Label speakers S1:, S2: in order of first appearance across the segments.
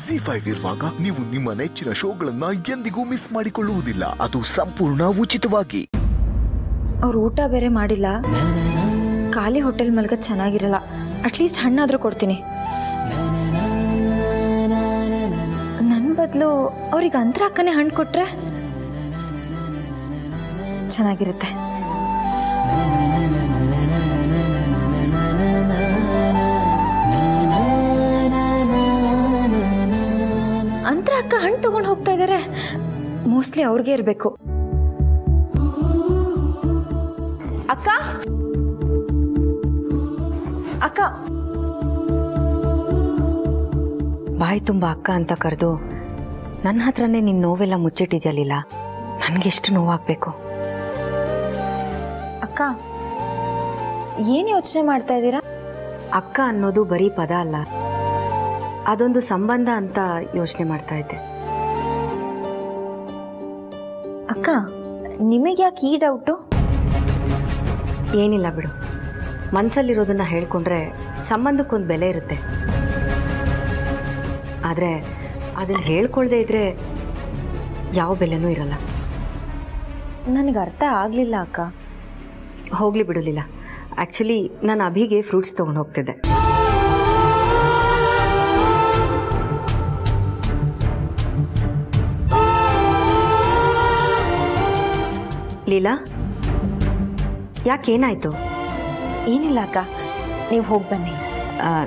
S1: ಜಿ5 ಇರುವಾಗ ನೀವು ನಿಮ್ಮ ನೆಚ್ಚಿನ ಶೋಗಳನ್ನ ಎಂದಿಗೂ ಮಿಸ್ ಮಾಡಿಕೊಳ್ಳುವುದಿಲ್ಲ. ಅದು ಸಂಪೂರ್ಣ ಉಚಿತವಾಗಿ.
S2: ಅವ್ರು ಊಟ ಬೇರೆ ಮಾಡಿಲ್ಲ, ಖಾಲಿ ಹೋಟೆಲ್ ಮಲ್ಗ ಚೆನ್ನಾಗಿರಲ್ಲ. ಅಟ್ಲೀಸ್ಟ್ ಹಣ್ಣಾದ್ರೂ ಕೊಡ್ತೀನಿ. ನನ್ನ ಬದಲು ಅವ್ರಿಗೆ ಅಂತರ ಅಕ್ಕನೇ ಹಣ್ಣು ಕೊಟ್ರೆ ಚೆನ್ನಾಗಿರುತ್ತೆ. ಅಂತರ ಅಕ್ಕ ಹಣ್ಣು ತಗೊಂಡು ಹೋಗ್ತಾ ಇದ್ದಾರೆ. ಮೋಸ್ಟ್ಲಿ ಅವ್ರಿಗೆ ಇರಬೇಕು. ಅಕ್ಕ ಅಕ್ಕ
S3: ಬಾಯಿ ತುಂಬ ಅಕ್ಕ ಅಂತ ಕರೆದು ನನ್ನ ಹತ್ರನೇ ನಿನ್ನ ನೋವೆಲ್ಲ ಮುಚ್ಚಿಟ್ಟಿದ್ಯಲ್ಲ, ನನಗೆಷ್ಟು ನೋವಾಗಬೇಕು.
S2: ಅಕ್ಕ ಏನು ಯೋಚನೆ ಮಾಡ್ತಾ ಇದ್ದೀರಾ?
S3: ಅಕ್ಕ ಅನ್ನೋದು ಬರೀ ಪದ ಅಲ್ಲ, ಅದೊಂದು ಸಂಬಂಧ ಅಂತ ಯೋಚನೆ ಮಾಡ್ತಾ ಇದ್ದೆ.
S2: ಅಕ್ಕ ನಿಮಗೆ ಯಾಕೆ ಈ ಡೌಟು?
S3: ಏನಿಲ್ಲ ಬಿಡು, ಮನಸ್ಸಲ್ಲಿರೋದನ್ನ ಹೇಳ್ಕೊಂಡ್ರೆ ಸಂಬಂಧಕ್ಕೊಂದು ಬೆಲೆ ಇರುತ್ತೆ. ಆದರೆ ಅದನ್ನು ಹೇಳ್ಕೊಳ್ದೇ ಇದ್ರೆ ಯಾವ ಬೆಲೆನೂ ಇರಲ್ಲ.
S2: ನನಗೆ ಅರ್ಥ ಆಗಲಿಲ್ಲ ಅಕ್ಕ.
S3: ಹೋಗಲಿ ಬಿಡಲಿಲ್ಲ. ಆ್ಯಕ್ಚುಲಿ ನಾನು ಅಭಿಗೆ ಫ್ರೂಟ್ಸ್ ತೊಗೊಂಡು ಹೋಗ್ತಿದ್ದೆ. ಲೀಲಾ, ಯಾಕೇನಾಯಿತು?
S2: ಏನಿಲ್ಲ ಅಕ್ಕ, ನೀವು ಹೋಗಿ ಬನ್ನಿ.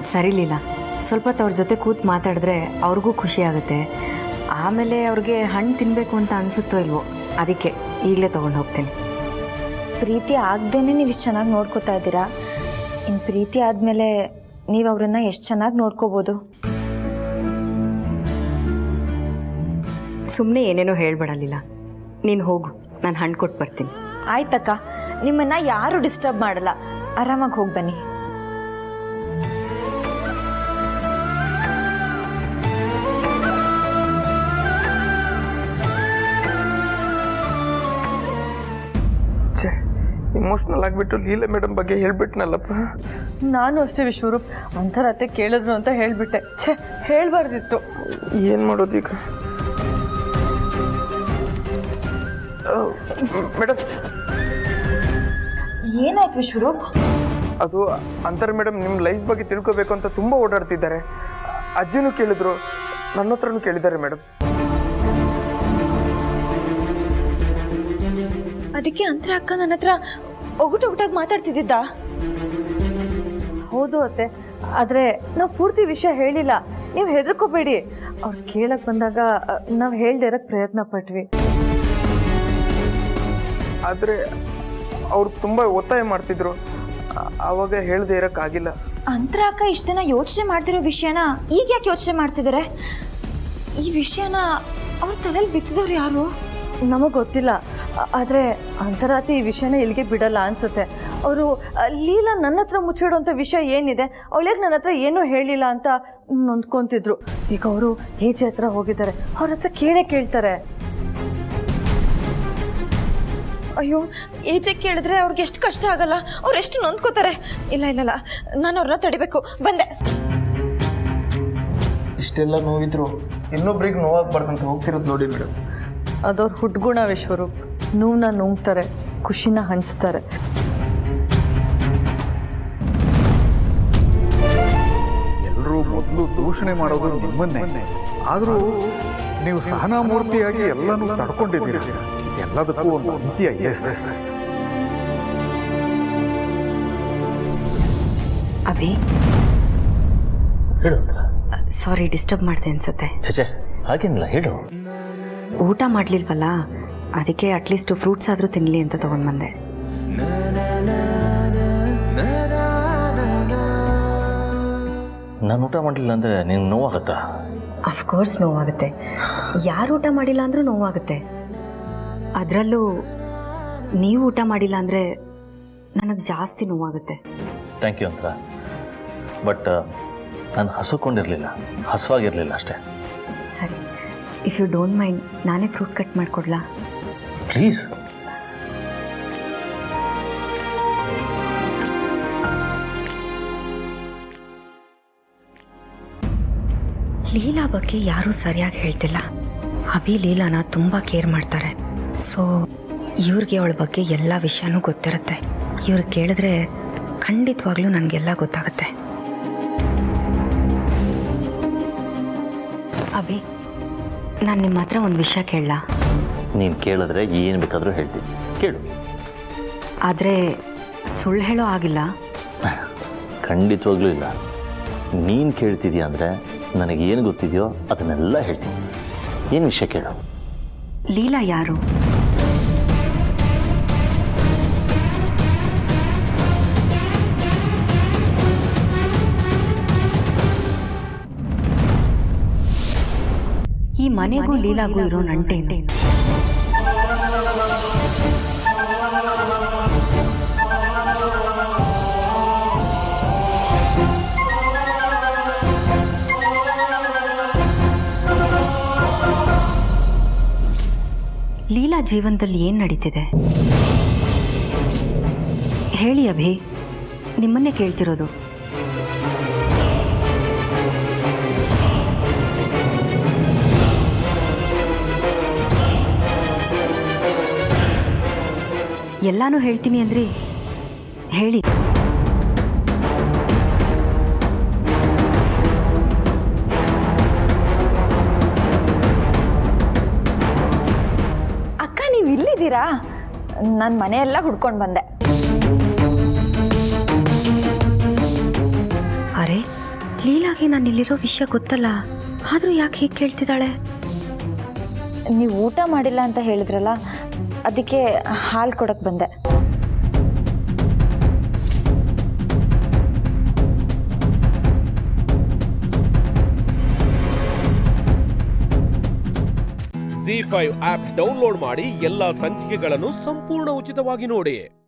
S3: ಸರಿ ಲೀಲಾ, ಸ್ವಲ್ಪ ಹೊತ್ತು ಅವ್ರ ಜೊತೆ ಕೂತು ಮಾತಾಡಿದ್ರೆ ಅವ್ರಿಗೂ ಖುಷಿ ಆಗುತ್ತೆ. ಆಮೇಲೆ ಅವ್ರಿಗೆ ಹಣ್ಣು ತಿನ್ನಬೇಕು ಅಂತ ಅನಿಸುತ್ತೋ ಇಲ್ವೋ, ಅದಕ್ಕೆ ಈಗಲೇ ತೊಗೊಂಡು ಹೋಗ್ತೀನಿ.
S2: ಪ್ರೀತಿ ಆಗದೇನೆ ನೀವು ಇಷ್ಟು ಚೆನ್ನಾಗಿ ನೋಡ್ಕೋತಾ ಇದ್ದೀರಾ. ಇನ್ನು ಪ್ರೀತಿ ಆದಮೇಲೆ ನೀವು ಅವರನ್ನು ಎಷ್ಟು ಚೆನ್ನಾಗಿ ನೋಡ್ಕೋಬೋದು.
S3: ಸುಮ್ಮನೆ ಏನೇನೋ ಹೇಳ್ಬೇಡಲಿಲ್ಲ. ನೀನು ಹೋಗು, ನಾನು ಹಣ್ಣು ಕೊಟ್ಟು ಬರ್ತೀನಿ.
S2: ಆಯ್ತಕ್ಕ, ನಿಮ್ಮನ್ನು ಯಾರು ಡಿಸ್ಟರ್ಬ್ ಮಾಡಲ್ಲ. ಆರಾಮಾಗಿ ಹೋಗಿ ಬನ್ನಿ.
S4: ಇಮೋಷ್ನಲ್ ಆಗಿಬಿಟ್ಟು ಲೀಲಾ ಮೇಡಮ್ ಬಗ್ಗೆ ಹೇಳ್ಬಿಟ್ನಲ್ಲಪ್ಪ.
S5: ನಾನು ಅಷ್ಟೇ ವಿಶ್ವರೂಪ್, ಅಂಥರತ್ತೆ ಕೇಳಿದ್ರು ಅಂತ ಹೇಳಿಬಿಟ್ಟೆ. ಹೇಳಬಾರ್ದಿತ್ತು.
S4: ಏನು ಮಾಡೋದು ಈಗ? ಮೇಡಮ್,
S2: ಏನಾಯ್ತು ವಿಶ್ವರೂಪ್?
S4: ಅದು ಅಂತರ ಮೇಡಮ್ ನಿಮ್ಮ ಲೈಫ್ ಬಗ್ಗೆ ತಿಳ್ಕೊಬೇಕು ಅಂತ ತುಂಬ ಓಡಾಡ್ತಿದ್ದಾರೆ. ಅಜ್ಜಿನೂ ಕೇಳಿದ್ರು, ನನ್ನ ಹತ್ರನೂ ಕೇಳಿದ್ದಾರೆ ಮೇಡಮ್.
S2: ಅದಕ್ಕೆ ಅಂತರ ಅಕ್ಕ ನನ್ನ ಹತ್ರ ಒಗಟಾಗಿ ಮಾತಾಡ್ತಿದ್ದ.
S5: ಹೌದು ಅತ್ತೆ, ಆದರೆ ನಾವು ಪೂರ್ತಿ ವಿಷಯ ಹೇಳಿಲ್ಲ. ನೀವು ಹೆದರ್ಕೋಬೇಡಿ. ಅವ್ರು ಕೇಳಕ್ಕೆ ಬಂದಾಗ ನಾವು ಹೇಳ್ದೆ ಇರೋಕ್ಕೆ ಪ್ರಯತ್ನ ಪಟ್ವಿ.
S4: ಆದರೆ ಅವ್ರು ತುಂಬ ಒತ್ತಾಯ ಮಾಡ್ತಿದ್ರು, ಆವಾಗ ಹೇಳ್ದೆ ಇರೋಕ್ಕಾಗಿಲ್ಲ.
S2: ಅಂತರ ಅಕ್ಕ ಇಷ್ಟು ದಿನ ಯೋಚನೆ ಮಾಡ್ತಿರೋ ವಿಷಯನ ಈಗ ಯಾಕೆ ಯೋಚನೆ ಮಾಡ್ತಿದ್ದಾರೆ? ಈ ವಿಷಯನ ಅವ್ರ ತಲೆಯಲ್ಲಿ ಬಿತ್ತಿದವ್ರು ಯಾರು?
S5: ನಮಗೆ ಗೊತ್ತಿಲ್ಲ. ಆದರೆ ಅಂತರಾತಿ ಈ ವಿಷಯನ ಇಲ್ಲಿಗೆ ಬಿಡಲ್ಲ ಅನ್ಸುತ್ತೆ. ಅವರು ಲೀಲಾ ನನ್ನ ಹತ್ರ ಮುಚ್ಚಿಡುವಂಥ ವಿಷಯ ಏನಿದೆ, ಅವಳಿಗೆ ನನ್ನ ಹತ್ರ ಏನೂ ಹೇಳಿಲ್ಲ ಅಂತ ನೊಂದ್ಕೊತಿದ್ರು. ಈಗ ಅವರು ಏಜೆ ಹತ್ರ ಹೋಗಿದ್ದಾರೆ, ಅವ್ರ ಹತ್ರ ಕೇಳ್ತಾರೆ.
S2: ಅಯ್ಯೋ, ಏಜೆ ಕೇಳಿದ್ರೆ ಅವ್ರಿಗೆ ಎಷ್ಟು ಕಷ್ಟ ಆಗಲ್ಲ, ಅವ್ರು ಎಷ್ಟು ನೊಂದ್ಕೋತಾರೆ. ಇಲ್ಲ ನಾನು ಅವ್ರನ್ನ ತಡಿಬೇಕು. ಬಂದೆ.
S4: ಇಷ್ಟೆಲ್ಲ ನೋವಿದ್ರು ಇನ್ನೊಬ್ರಿಗೆ ನೋವಾಗಬಾರ್ದಂತ ಹೋಗ್ತಿರೋದು ನೋಡಿ ಮೇಡಮ್.
S5: ಅದವ್ರ ಹುಡ್ಗುಣ ವಿಶ್ವರೂಪ್. ನೋವನ್ನ ನುಂಗ್ತಾರೆ, ಖುಷಿನ ಹಂಚ್ತಾರೆ.
S6: ಎಲ್ಲರೂ ಮೊದಲು ದೂಷಣೆ ಮಾಡೋದು ನಿಮ್ಮನ್ನೇ. ಆದರೂ ನೀವು ಸಹನಾಮೂರ್ತಿಯಾಗಿ ಎಲ್ಲನೂ ತಡ್ಕೊಂಡಿದ್ದೀರಿ. ಎಲ್ಲದಕ್ಕೂ ಒಂದು ಅಂತ್ಯ ಇದೆ.
S3: ಅಭಿ,
S7: ಹೇಳು.
S3: ಸಾರಿ, ಡಿಸ್ಟರ್ಬ್ ಮಾಡಿದೆ ಅನ್ಸುತ್ತೆ.
S7: ಚಚೆ, ಹಾಗೇನಿಲ್ಲ, ಹೇಳು.
S3: ಊಟ ಮಾಡಲಿಲ್ವಲ್ಲ, ಅದಕ್ಕೆ ಅಟ್ಲೀಸ್ಟ್ ಫ್ರೂಟ್ಸ್ ಆದರೂ ತಿನ್ನಲಿ ಅಂತ ತೊಗೊಂಡು ಬಂದೆ.
S7: ನಾನು ಊಟ ಮಾಡಲಿಲ್ಲ ಅಂದರೆ ನಿಂಗೆ ನೋವಾಗತ್ತಾ?
S3: ಅಫ್ಕೋರ್ಸ್ ನೋವಾಗುತ್ತೆ. ಯಾರು ಊಟ ಮಾಡಿಲ್ಲ ಅಂದರೂ ನೋವಾಗುತ್ತೆ. ಅದರಲ್ಲೂ ನೀವು ಊಟ ಮಾಡಿಲ್ಲ ಅಂದರೆ ನನಗೆ ಜಾಸ್ತಿ ನೋವಾಗುತ್ತೆ.
S7: ಥ್ಯಾಂಕ್ ಯು ಅಂತ. ಬಟ್ ನಾನು ಹಸುಕೊಂಡಿರಲಿಲ್ಲ, ಹಸುವಾಗಿರಲಿಲ್ಲ ಅಷ್ಟೇ.
S3: ಸರಿ, ಇಫ್ ಯು ಡೋಂಟ್ ಮೈಂಡ್ ನಾನೇ ಫ್ರೂಟ್ ಕಟ್ ಮಾಡಿಕೊಡ್ಲಾ?
S7: ಪ್ಲೀಸ್.
S3: ಲೀಲಾ ಬಗ್ಗೆ ಯಾರೂ ಸರಿಯಾಗಿ ಹೇಳ್ತಿಲ್ಲ. ಅಭಿ ಲೀಲಾನ ತುಂಬ ಕೇರ್ ಮಾಡ್ತಾರೆ. ಸೊ ಇವ್ರಿಗೆ ಅವಳ ಬಗ್ಗೆ ಎಲ್ಲ ವಿಷಯನೂ ಗೊತ್ತಿರುತ್ತೆ. ಇವ್ರು ಕೇಳಿದ್ರೆ ಖಂಡಿತವಾಗ್ಲೂ ನನಗೆಲ್ಲ ಗೊತ್ತಾಗುತ್ತೆ. ಅಭಿ, ನಾನು ನಿಮ್ಮ ಹತ್ರ ಒಂದು ವಿಷಯ ಕೇಳಲಾ?
S7: ನೀನು ಕೇಳಿದ್ರೆ ಏನು ಬೇಕಾದರೂ ಹೇಳ್ತೀನಿ, ಕೇಳು.
S3: ಆದರೆ ಸುಳ್ಳು ಹೇಳೋ ಆಗಿಲ್ಲ.
S7: ಖಂಡಿತವಾಗ್ಲೂ ಇಲ್ಲ. ನೀನು ಕೇಳ್ತಿದ್ಯಾ ಅಂದರೆ ನನಗೇನು ಗೊತ್ತಿದೆಯೋ ಅದನ್ನೆಲ್ಲ ಹೇಳ್ತೀನಿ. ಏನು ವಿಷಯ ಕೇಳು.
S3: ಲೀಲಾ ಯಾರು? ಈ ಮನೆಗೂ ಲೀಲಾಗೂ ಇರೋ ನಂಟೇನು? ಲೀಲಾ ಜೀವನದಲ್ಲಿ ಏನು ನಡೀತಿದೆ ಹೇಳಿ ಅಭಿ, ನಿಮ್ಮನ್ನೇ ಕೇಳ್ತಿರೋದು. ಎಲ್ಲಾನು ಹೇಳ್ತೀನಿ ಅಂದ್ರಿ, ಹೇಳಿ.
S2: ಅಕ್ಕ, ನೀವು ಇಲ್ಲಿದ್ದೀರಾ? ನಾನು ಮನೆಯೆಲ್ಲ ಹುಡ್ಕೊಂಡು ಬಂದೆ.
S3: ಅರೆ, ಲೀಲಾಗೆ ನಾನು ಇಲ್ಲಿರೋ ವಿಷಯ ಗೊತ್ತಲ್ಲ, ಆದರೂ ಯಾಕೆ ಹೀಗೆ ಕೇಳ್ತಿದ್ದಾಳೆ?
S2: ನೀವು ಊಟ ಮಾಡಿಲ್ಲ ಅಂತ ಹೇಳಿದ್ರಲ್ಲ, ಅದಕ್ಕೆ ಹಾಲು ಕೊಡಕ್ಕೆ ಬಂದೆ.
S8: ZEE5 ಆಪ್ ಡೌನ್ಲೋಡ್ ಮಾಡಿ ಎಲ್ಲಾ ಸಂಚಿಕೆಗಳನ್ನು ಸಂಪೂರ್ಣ ಉಚಿತವಾಗಿ ನೋಡಿ.